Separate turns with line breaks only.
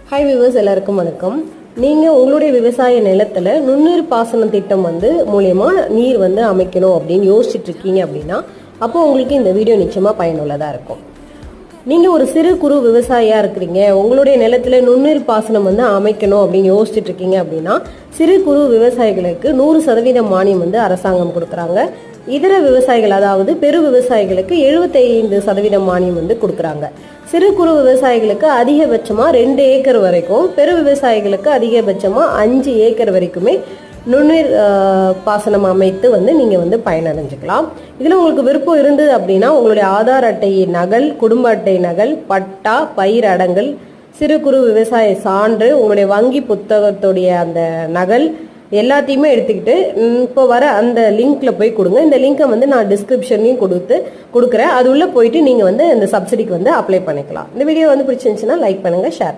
Hi viewers, எல்லாருக்கும் வணக்கம். நீங்கள் உங்களுடைய விவசாய நிலத்தில் நுண்ணீர் பாசன திட்டம் மூலயமா நீர் அமைக்கணும் அப்படின்னு யோசிச்சுட்டு இருக்கீங்க அப்படின்னா அப்போ உங்களுக்கு இந்த வீடியோ நிச்சயமாக பயனுள்ளதாக இருக்கும். நீங்கள் ஒரு சிறு குறு விவசாயியாக இருக்கிறீங்க, உங்களுடைய நிலத்தில் நுண்ணீர் பாசனம் அமைக்கணும் அப்படின்னு யோசிச்சுட்டு இருக்கீங்க அப்படின்னா சிறு குறு விவசாயிகளுக்கு 100% மானியம் அரசாங்கம் கொடுக்குறாங்க. இதர விவசாயிகள், அதாவது பெரு விவசாயிகளுக்கு 75% மானியம் கொடுக்குறாங்க. சிறு குறு விவசாயிகளுக்கு அதிகபட்சமாக 2 ஏக்கர் வரைக்கும், பெரு விவசாயிகளுக்கு அதிகபட்சமாக 5 ஏக்கர் வரைக்குமே நுண்ணீர் பாசனம் அமைத்து நீங்கள் பயனடைஞ்சுக்கலாம். இதில் உங்களுக்கு விருப்பம் இருந்தது அப்படின்னா உங்களுடைய ஆதார் அட்டை நகல், குடும்ப அட்டை நகல், பட்டா, பயிர் அடங்கல், சிறு குறு விவசாய சான்று, உங்களுடைய வங்கி புத்தகத்துடைய அந்த நகல் எல்லாத்தையுமே எடுத்துக்கிட்டு இப்போ வர அந்த லிங்க்ல போய் கொடுங்க. இந்த லிங்கை நான் டிஸ்கிரிப்ஷன்லையும் கொடுக்குறேன். அது உள்ள போயிட்டு நீங்கள் இந்த சப்சிடிக்கு அப்ளை பண்ணிக்கலாம். இந்த வீடியோ பிடிச்சிருந்துச்சுன்னா லைக் பண்ணுங்க, ஷேர்